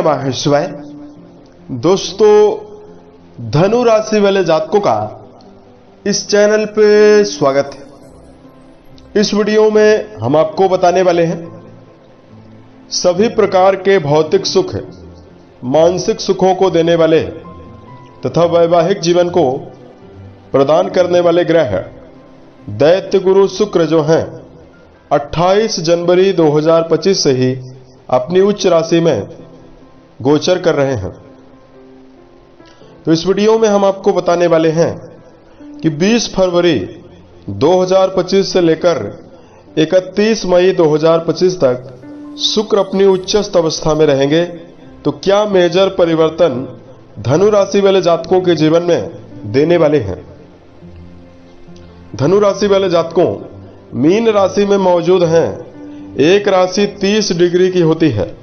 नमः शिवाय। दोस्तों, धनु राशि वाले जातकों का इस चैनल पे स्वागत है। इस वीडियो में हम आपको बताने वाले हैं सभी प्रकार के भौतिक सुख, मानसिक सुखों को देने वाले तथा वैवाहिक जीवन को प्रदान करने वाले ग्रह दैत्य गुरु शुक्र जो हैं 28 जनवरी 2025 से ही अपनी उच्च राशि में गोचर कर रहे हैं। तो इस वीडियो में हम आपको बताने वाले हैं कि 20 फरवरी 2025 से लेकर 31 मई 2025 तक शुक्र अपनी उच्चस्थ अवस्था में रहेंगे। तो क्या मेजर परिवर्तन धनु राशि वाले जातकों के जीवन में देने वाले हैं। धनु राशि वाले जातकों मीन राशि में मौजूद हैं। एक राशि 30 डिग्री की होती है।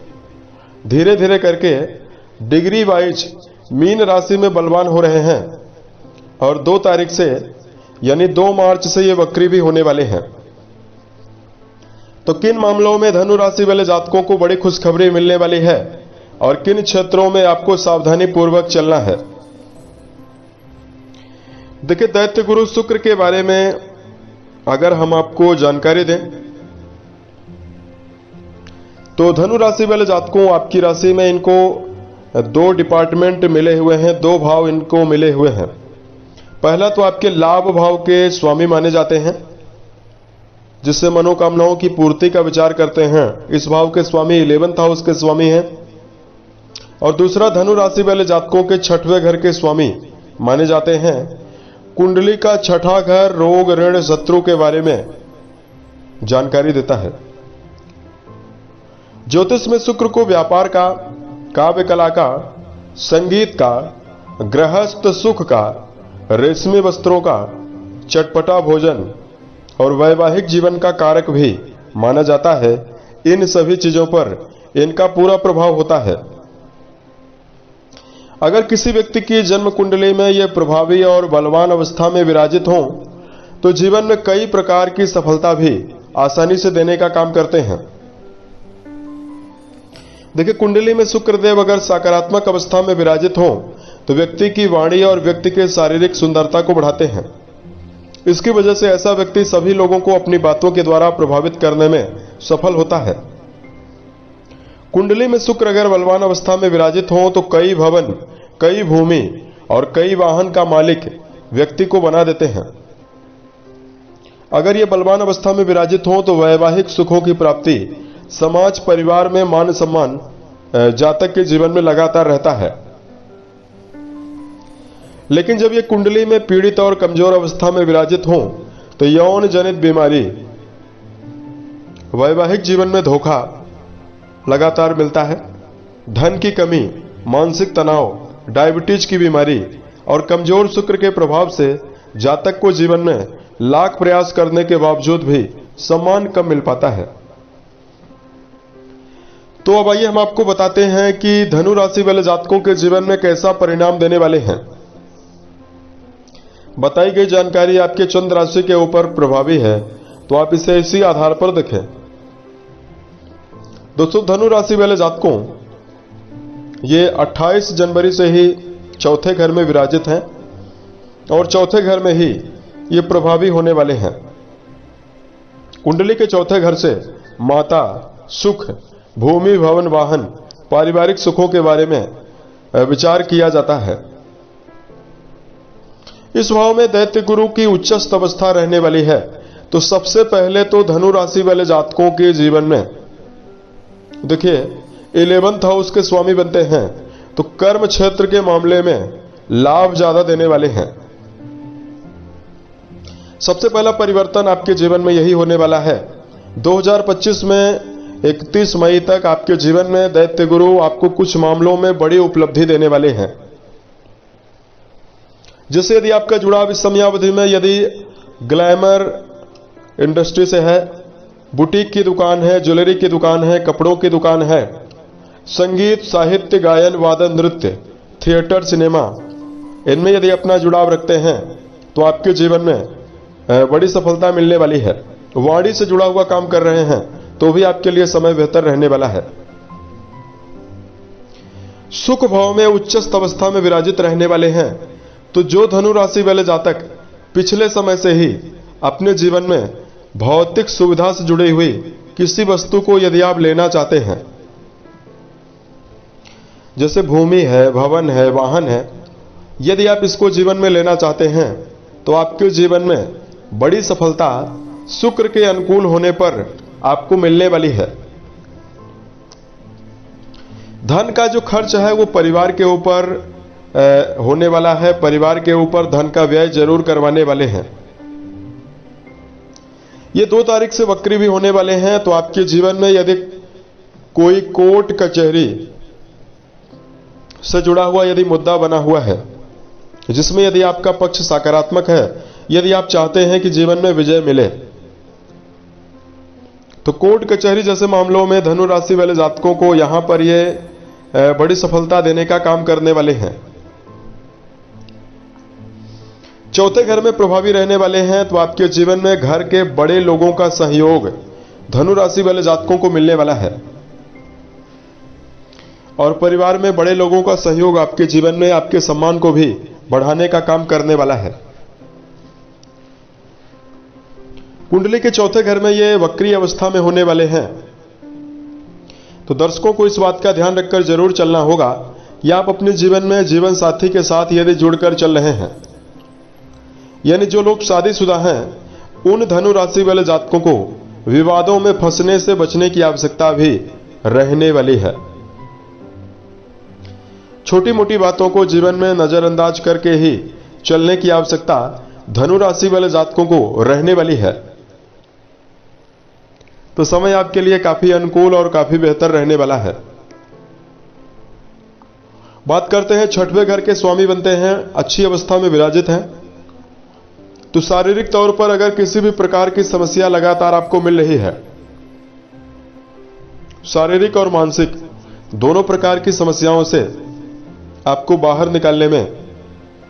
धीरे धीरे करके डिग्री वाइज मीन राशि में बलवान हो रहे हैं और 2 तारीख से यानी 2 मार्च से ये वक्री भी होने वाले हैं। तो किन मामलों में धनु राशि वाले जातकों को बड़ी खुशखबरी मिलने वाली है और किन क्षेत्रों में आपको सावधानी पूर्वक चलना है। देखिए, दैत्य गुरु शुक्र के बारे में अगर हम आपको जानकारी दें तो धनु राशि वाले जातकों आपकी राशि में इनको 2 डिपार्टमेंट मिले हुए हैं, 2 भाव इनको मिले हुए हैं। पहला तो आपके लाभ भाव के स्वामी माने जाते हैं, जिससे मनोकामनाओं की पूर्ति का विचार करते हैं। इस भाव के स्वामी 11th हाउस के स्वामी हैं। और दूसरा धनु राशि वाले जातकों के 6वें घर के स्वामी माने जाते हैं। कुंडली का 6ठा घर रोग ऋण शत्रु के बारे में जानकारी देता है। ज्योतिष में शुक्र को व्यापार का, काव्य कला का, संगीत का, गृहस्थ सुख का, रेशमी वस्त्रों का, चटपटा भोजन और वैवाहिक जीवन का कारक भी माना जाता है। इन सभी चीजों पर इनका पूरा प्रभाव होता है। अगर किसी व्यक्ति की जन्म कुंडली में यह प्रभावी और बलवान अवस्था में विराजित हो तो जीवन में कई प्रकार की सफलता भी आसानी से देने का काम करते हैं। देखिए, कुंडली में शुक्रदेव अगर सकारात्मक अवस्था में विराजित हो तो व्यक्ति की वाणी और व्यक्ति के शारीरिक सुंदरता को बढ़ाते हैं। इसकी वजह से ऐसा व्यक्ति सभी लोगों को अपनी बातों के द्वारा प्रभावित करने में सफल होता है। कुंडली में शुक्र अगर बलवान अवस्था में विराजित हो तो कई भवन, कई भूमि और कई वाहन का मालिक व्यक्ति को बना देते हैं। अगर ये बलवान अवस्था में विराजित हो तो वैवाहिक सुखों की प्राप्ति, समाज परिवार में मान सम्मान जातक के जीवन में लगातार रहता है। लेकिन जब ये कुंडली में पीड़ित और कमजोर अवस्था में विराजित हो तो यौन जनित बीमारी, वैवाहिक जीवन में धोखा लगातार मिलता है। धन की कमी, मानसिक तनाव, डायबिटीज की बीमारी और कमजोर शुक्र के प्रभाव से जातक को जीवन में लाख प्रयास करने के बावजूद भी सम्मान कम मिल पाता है। तो अब आइए हम आपको बताते हैं कि धनु राशि वाले जातकों के जीवन में कैसा परिणाम देने वाले हैं। बताई गई जानकारी आपके चंद्र राशि के ऊपर प्रभावी है, तो आप इसे इसी आधार पर देखें। दोस्तों, धनु राशि वाले जातकों ये 28 जनवरी से ही 4थे घर में विराजित हैं और 4थे घर में ही ये प्रभावी होने वाले हैं। कुंडली के 4थे घर से माता, सुख, भूमि, भवन, वाहन, पारिवारिक सुखों के बारे में विचार किया जाता है। इस भाव में दैत्य गुरु की उच्चस्थ अवस्था रहने वाली है। तो सबसे पहले तो धनु राशि वाले जातकों के जीवन में देखिए 11th हाउस के स्वामी बनते हैं, तो कर्म क्षेत्र के मामले में लाभ ज्यादा देने वाले हैं। सबसे पहला परिवर्तन आपके जीवन में यही होने वाला है। 2025 में 31 मई तक आपके जीवन में दैत्य गुरु आपको कुछ मामलों में बड़ी उपलब्धि देने वाले हैं। जैसे यदि आपका जुड़ाव इस समयावधि में यदि ग्लैमर इंडस्ट्री से है, बुटीक की दुकान है, ज्वेलरी की दुकान है, कपड़ों की दुकान है, संगीत, साहित्य, गायन, वादन, नृत्य, थिएटर, सिनेमा, इनमें यदि अपना जुड़ाव रखते हैं तो आपके जीवन में बड़ी सफलता मिलने वाली है। वाणी से जुड़ा हुआ काम कर रहे हैं तो भी आपके लिए समय बेहतर रहने वाला है। सुख भाव में उच्चस्थ अवस्था में विराजित रहने वाले हैं। तो जो धनु राशि वाले जातक पिछले समय से ही अपने जीवन में भौतिक सुविधा से जुड़ी हुई किसी वस्तु को यदि आप लेना चाहते हैं, जैसे भूमि है, भवन है, वाहन है, यदि आप इसको जीवन में लेना चाहते हैं तो आपके जीवन में बड़ी सफलता शुक्र के अनुकूल होने पर आपको मिलने वाली है। धन का जो खर्च है वो परिवार के ऊपर होने वाला है। परिवार के ऊपर धन का व्यय जरूर करवाने वाले हैं। ये 2 तारीख से वक्री भी होने वाले हैं। तो आपके जीवन में यदि कोई कोर्ट कचहरी से जुड़ा हुआ यदि मुद्दा बना हुआ है, जिसमें यदि आपका पक्ष सकारात्मक है, यदि आप चाहते हैं कि जीवन में विजय मिले, तो कोर्ट कचहरी जैसे मामलों में धनु राशि वाले जातकों को यहां पर ये बड़ी सफलता देने का काम करने वाले हैं। चौथे घर में प्रभावी रहने वाले हैं। तो आपके जीवन में घर के बड़े लोगों का सहयोग धनु राशि वाले जातकों को मिलने वाला है और परिवार में बड़े लोगों का सहयोग आपके जीवन में आपके सम्मान को भी बढ़ाने का काम करने वाला है। कुंडली के चौथे घर में ये वक्री अवस्था में होने वाले हैं। तो दर्शकों को इस बात का ध्यान रखकर जरूर चलना होगा कि आप अपने जीवन में जीवन साथी के साथ यदि जुड़कर चल रहे हैं, यानी जो लोग शादीशुदा हैं, उन धनु राशि वाले जातकों को विवादों में फंसने से बचने की आवश्यकता भी रहने वाली है। छोटी मोटी बातों को जीवन में नजरअंदाज करके ही चलने की आवश्यकता धनु राशि वाले जातकों को रहने वाली है। तो समय आपके लिए काफी अनुकूल और काफी बेहतर रहने वाला है। बात करते हैं छठवें घर के स्वामी बनते हैं, अच्छी अवस्था में विराजित हैं। तो शारीरिक तौर पर अगर किसी भी प्रकार की समस्या लगातार आपको मिल रही है, शारीरिक और मानसिक दोनों प्रकार की समस्याओं से आपको बाहर निकालने में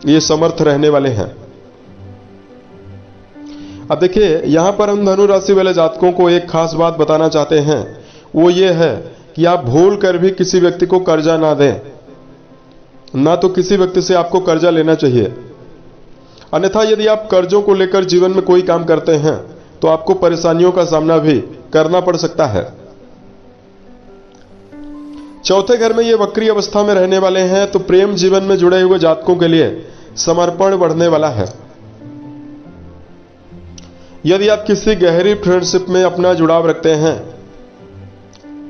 ये समर्थ रहने वाले हैं। अब देखिए, यहां पर हम धनु राशि वाले जातकों को एक खास बात बताना चाहते हैं, वो ये है कि आप भूल कर भी किसी व्यक्ति को कर्जा ना दें, ना तो किसी व्यक्ति से आपको कर्जा लेना चाहिए। अन्यथा यदि आप कर्जों को लेकर जीवन में कोई काम करते हैं तो आपको परेशानियों का सामना भी करना पड़ सकता है। चौथे घर में ये वक्री अवस्था में रहने वाले हैं। तो प्रेम जीवन में जुड़े हुए जातकों के लिए समर्पण बढ़ने वाला है। यदि आप किसी गहरी फ्रेंडशिप में अपना जुड़ाव रखते हैं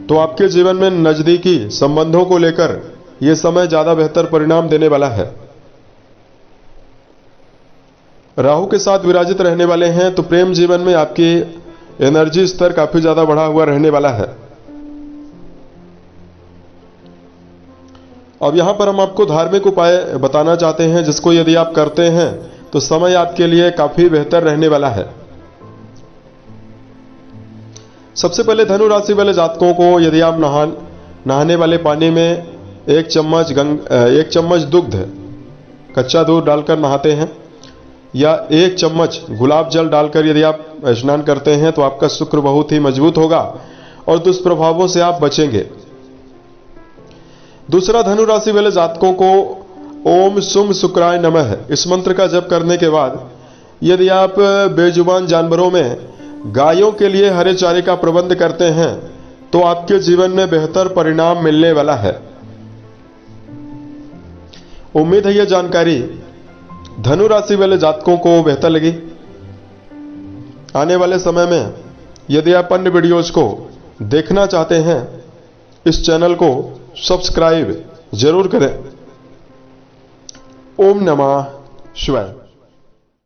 तो आपके जीवन में नजदीकी संबंधों को लेकर यह समय ज्यादा बेहतर परिणाम देने वाला है। राहु के साथ विराजित रहने वाले हैं। तो प्रेम जीवन में आपकी एनर्जी स्तर काफी ज्यादा बढ़ा हुआ रहने वाला है। अब यहां पर हम आपको धार्मिक उपाय बताना चाहते हैं, जिसको यदि आप करते हैं तो समय आपके लिए काफी बेहतर रहने वाला है। सबसे पहले धनु राशि वाले जातकों को यदि आप नहाने वाले पानी में 1 चम्मच दुग्ध, कच्चा दूध डालकर नहाते हैं, या 1 चम्मच गुलाब जल डालकर यदि आप स्नान करते हैं तो आपका शुक्र बहुत ही मजबूत होगा और दुष्प्रभावों से आप बचेंगे। दूसरा, धनु राशि वाले जातकों को ओम सुम शुक्राय नमः इस मंत्र का जप करने के बाद यदि आप बेजुबान जानवरों में गायों के लिए हरे चारे का प्रबंध करते हैं तो आपके जीवन में बेहतर परिणाम मिलने वाला है। उम्मीद है यह जानकारी धनु राशि वाले जातकों को बेहतर लगी। आने वाले समय में यदि आप अन्य वीडियोज को देखना चाहते हैं, इस चैनल को सब्सक्राइब जरूर करें। ओम नमः शिवाय।